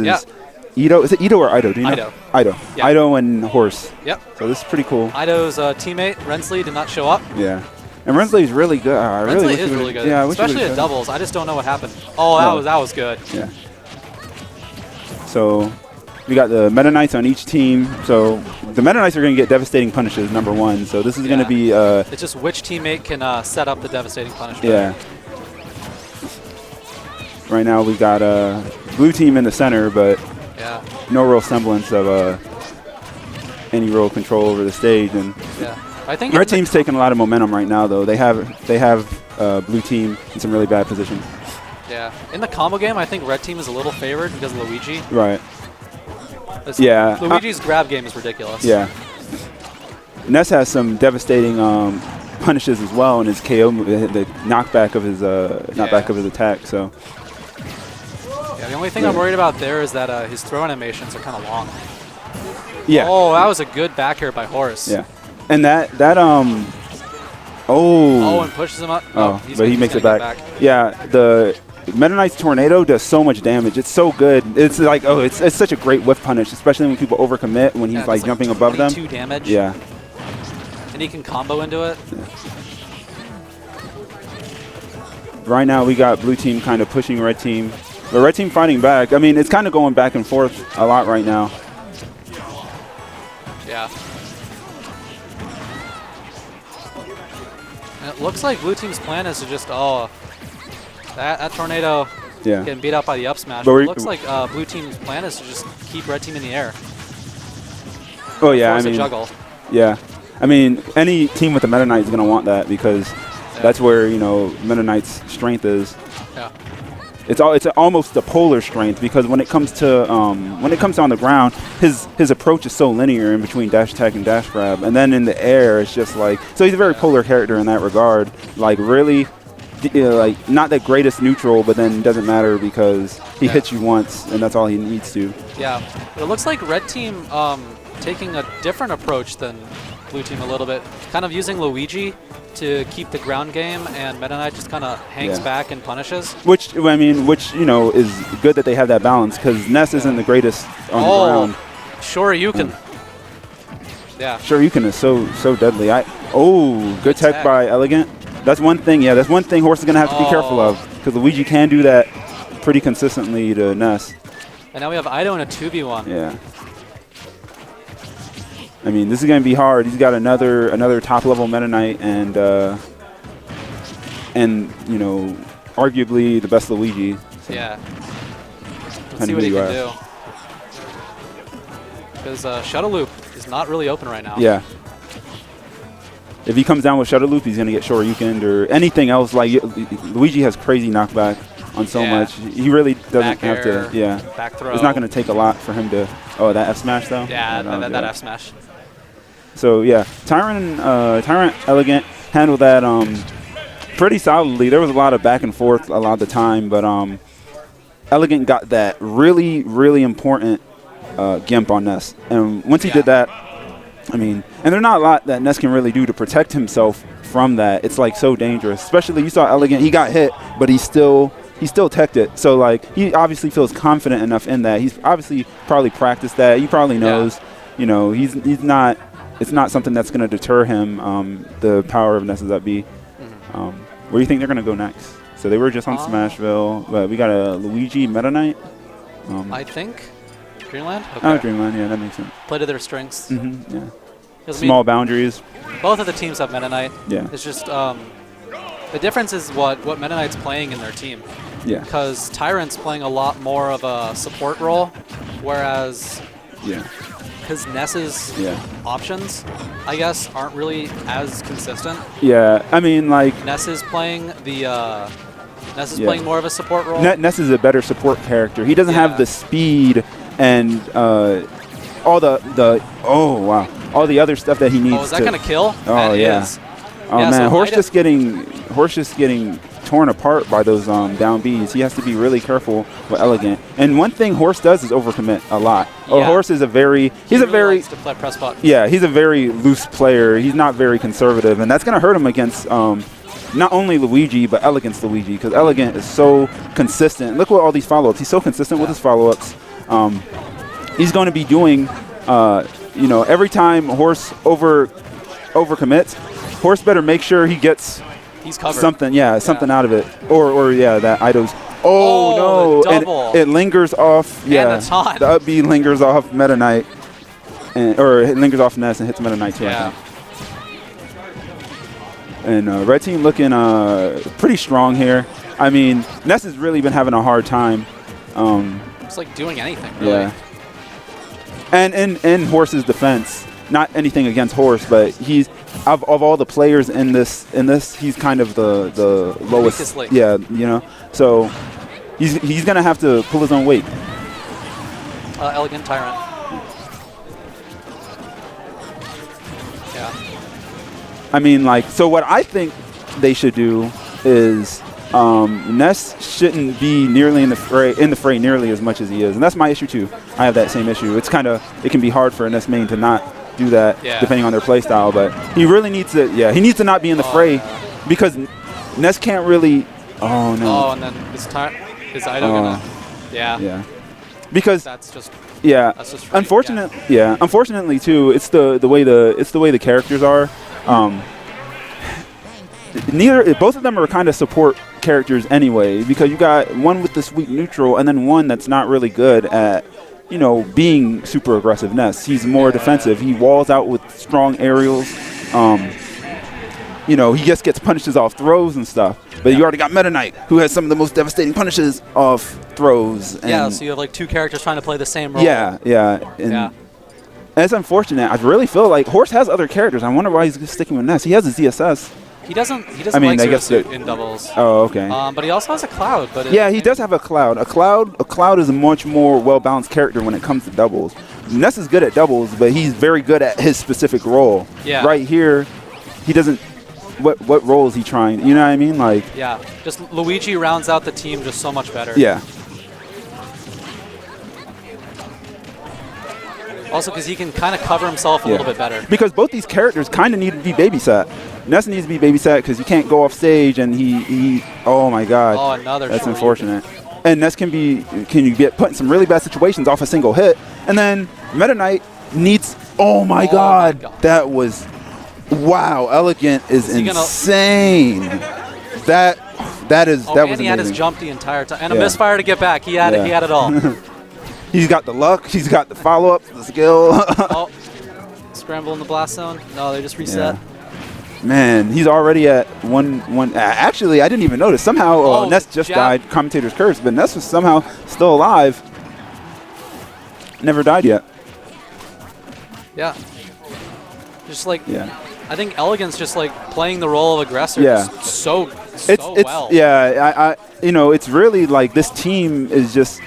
uses Ido. Is it Ido or Ido? Do you know? Ido. Yeah. Ido and Horse. Yep. So this is pretty cool. Ido's teammate, Rensley, did not show up. Yeah. And Rensley's really good. Rensley is really good. Yeah, especially at doubles. I just don't know what happened. Oh, that was good. Yeah. So we got the Meta Knights on each team. So the Meta Knights are going to get devastating punishes, #1. So this is going to be... it's just which teammate can set up the devastating punish. Yeah. Right now we got blue team in the center, but no real semblance of any real control over the stage. And I think red team's taking a lot of momentum right now, though. They have blue team in some really bad positions. Yeah. In the combo game, I think red team is a little favored because of Luigi. Right. Yeah. Luigi's grab game is ridiculous. Yeah. Ness has some devastating punishes as well in his KO, the knockback of his attack. So. Yeah, the only thing I'm worried about there is that his throw animations are kind of long. Yeah. Oh, that was a good back air by Horse. Yeah. And that Oh, and pushes him up. Oh, but he makes it back. Yeah, the Meta Knight's Tornado does so much damage. It's so good. It's like, it's such a great whiff punish, especially when people overcommit, when he's like jumping above them. 22 damage. Yeah. And he can combo into it. Yeah. Right now we got blue team kind of pushing red team. But red team fighting back. I mean, it's kind of going back and forth a lot right now. Yeah. And it looks like blue team's plan is to just, that tornado getting beat up by the up smash. But it looks like blue team's plan is to just keep red team in the air. Oh, yeah. I mean, juggle. Yeah. I mean, any team with a Meta Knight is going to want that because that's where, Meta Knight's strength is. Yeah. It's almost the polar strength because when it comes to on the ground, his approach is so linear in between dash attack and dash grab, and then in the air it's just like, so he's a very polar character in that regard. Like really, like not the greatest neutral, but then doesn't matter because he hits you once and that's all he needs to. Yeah, it looks like red team taking a different approach than blue team a little bit, kind of using Luigi to keep the ground game, and Meta Knight just kind of hangs back and punishes. Which is good that they have that balance because Ness isn't the greatest on the ground. Shoryuken. Yeah. Shoryuken is so deadly. Good tech by Elegant. That's one thing. Yeah, that's one thing Horse is gonna have to be careful of because Luigi can do that pretty consistently to Ness. And now we have Ido in a 2v1. Yeah. I mean, this is going to be hard. He's got another top-level Meta Knight and arguably the best Luigi. So yeah. Let's see what he can do. Because Shuttle Loop is not really open right now. Yeah. If he comes down with Shuttle Loop, he's going to get Shoryuken or anything else. Like Luigi has crazy knockback on so much. He really doesn't have to. Yeah. Back throw. It's not going to take a lot for him to. Oh, that F smash though. Yeah, that F smash. So yeah, Tyrant Elegant handled that pretty solidly. There was a lot of back and forth a lot of the time, but Elegant got that really, really important gimp on Ness. And once he did that, I mean, and there's not a lot that Ness can really do to protect himself from that. It's like so dangerous. Especially you saw Elegant, he got hit, but he still teched it. So like he obviously feels confident enough in that. He's obviously probably practiced that. He probably knows, he's not. It's not something that's going to deter him, the power of Ness's up B. Where do you think they're going to go next? So they were just on Smashville, but we got a Luigi Meta Knight. I think Dreamland? Okay. Oh, Dreamland, yeah, that makes sense. Play to their strengths. Yeah. Small boundaries. Both of the teams have Meta Knight. Yeah. It's just the difference is what Meta Knight's playing in their team. Yeah. Because Tyrant's playing a lot more of a support role, whereas because Ness's options, I guess, aren't really as consistent. Yeah, I mean, like Ness is playing playing more of a support role. Ness is a better support character. He doesn't have the speed and all all the other stuff that he needs. Oh, is that gonna kill? Oh yeah. Oh man, so Horse just getting torn apart by those down Bs. He has to be really careful with Elegant. And one thing Horse does is overcommit a lot. Horse is he really likes to play press buttons. Yeah, he's a very loose player. He's not very conservative, and that's going to hurt him against not only Luigi but Elegant's Luigi because Elegant is so consistent. Look at all these follow-ups. He's so consistent with his follow-ups. he's going to be doing, you know, every time Horse overcommits, Horse better make sure he gets something, something out of it. Or that Ido's. Oh, no. And it lingers off. Yeah. And the taunt. The up B lingers off Meta Knight. Or it lingers off Ness and hits Meta Knight too. Yeah. And red team looking pretty strong here. I mean, Ness has really been having a hard time. It's like doing anything, really. Yeah. And in Horse's defense, not anything against Horse, but he's of all the players in this, he's kind of the lowest. Yeah, you know. So he's gonna have to pull his own weight. Elegant Tyrant. Yeah. I mean, like, so what I think they should do is Ness shouldn't be nearly in the fray nearly as much as he is, and that's my issue too. I have that same issue. It can be hard for a Ness main to not do that, depending on their play style. But he really needs to, he needs to not be in the fray because Ness can't really. Oh no. Oh, and then his Ido gonna. Yeah. Because that's just. Yeah. That's just Unfortunately too, it's the way the characters are. Both of them are kind of support characters anyway, because you got one with the sweet neutral and then one that's not really good at, you know, being super aggressive Ness. He's more defensive. He walls out with strong aerials. You know, he just gets punishes off throws and stuff. But you already got Meta Knight, who has some of the most devastating punishes off throws. And so you have like two characters trying to play the same role. And it's unfortunate. I really feel like Horse has other characters. I wonder why he's sticking with Ness. He has a ZSS. He doesn't like Suit in doubles. Oh, okay. But he also has a Cloud. But he does have a Cloud. A Cloud is a much more well-balanced character when it comes to doubles. Ness is good at doubles, but he's very good at his specific role. Yeah. Right here, he doesn't. What role is he trying? You know what I mean? Like. Yeah. Just Luigi rounds out the team just so much better. Yeah. Also, because he can kind of cover himself a little bit better. Because both these characters kind of need to be babysat. Ness needs to be babysat because he can't go off stage, and he oh my God. Oh, another. That's unfortunate. And Ness can get put in some really bad situations off a single hit, and then Meta Knight needs. Oh my God, that was. Wow, Elegant is insane. That was amazing. And he had his jump the entire time, and a misfire to get back. He had it all. He's got the luck. He's got the follow-up, the skill. Scramble in the blast zone. No, they just reset. Man, he's already at one. Actually, I didn't even notice. Somehow, Ness just died. Commentator's curse, but Ness was somehow still alive. Never died yet. Yeah. Just like. Yeah. I think Elegant's just like playing the role of aggressor so well. Yeah, you know, it's really like this team is just.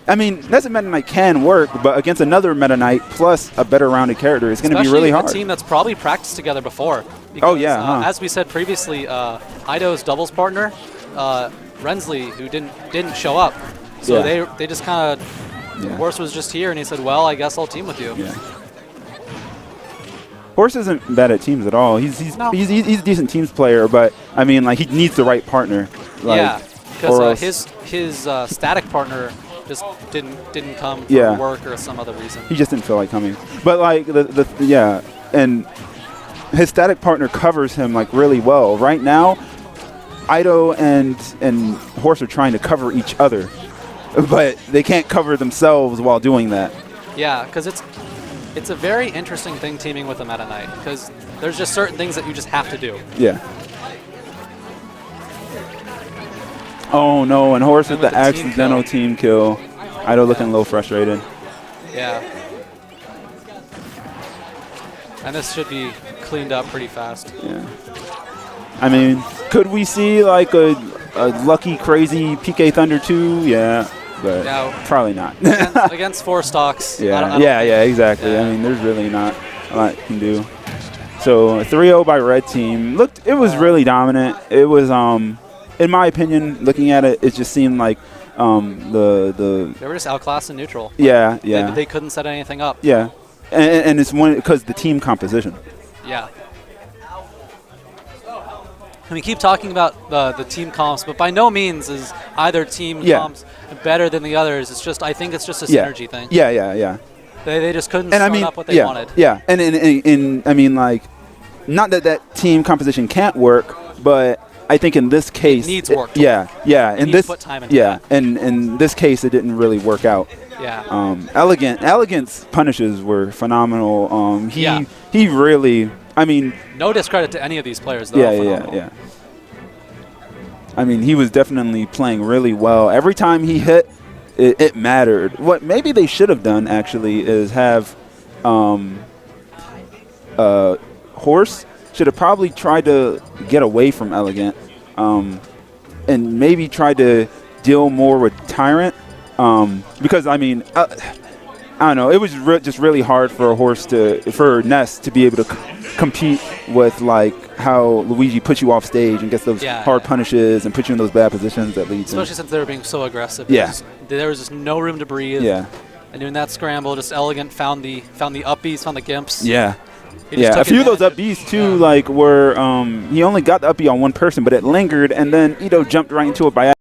I mean, Ness and Meta Knight can work, but against another Meta Knight plus a better rounded character, it's going to be really hard. Especially a team that's probably practiced together before. Because, as we said previously, Ido's doubles partner, Rensley, who didn't show up. So they just kind of, Horse was just here, and he said, well, I guess I'll team with you. Yeah. Horse isn't bad at teams at all. He's a decent teams player, but I mean, like, he needs the right partner. Like, because his static partner just didn't come for work or some other reason. He just didn't feel like coming. But like and his static partner covers him like really well. Right now, Ido and Horse are trying to cover each other, but they can't cover themselves while doing that. Yeah, because it's a very interesting thing teaming with a Meta Knight, because there's just certain things that you just have to do. Yeah. Oh no, and Horse with the accidental team kill. Ido looking a little frustrated. Yeah. And this should be cleaned up pretty fast. Yeah. I mean, could we see like a lucky, crazy PK Thunder 2? Yeah, but probably not. against 4 stocks. Yeah, exactly. I mean, there's really not a lot you can do. So 3-0 by red team. It was really dominant. It was in my opinion, looking at it, it just seemed like they were just outclassed and neutral. They couldn't set anything up. Yeah, and it's because the team composition. Yeah. we keep talking about the team comps, but by no means is either team comps better than the others. It's just, I think it's just a synergy thing. Yeah. They just couldn't start up what they wanted. Yeah, and I mean, like, not that team composition can't work, but I think in this case, it needs work. Yeah. In this, put time into that. And in this case, it didn't really work out. Yeah. Elegant's punishes were phenomenal. He really, I mean, no discredit to any of these players, though. Yeah. I mean, he was definitely playing really well. Every time he hit, it mattered. What maybe they should have done actually is have Horse should have probably tried to get away from Elegant, and maybe tried to deal more with Tyrant, because I mean, I don't know. It was just really hard for Ness to be able to compete with like how Luigi puts you off stage and gets those hard punishes and puts you in those bad positions that leads. Especially since they were being so aggressive. There was just no room to breathe. Yeah. And doing that scramble, just Elegant found the up-Bs, found the Gimps. Yeah. A few of those up-Bs too, like were he only got the up-B on one person, but it lingered, and then Ito jumped right into it by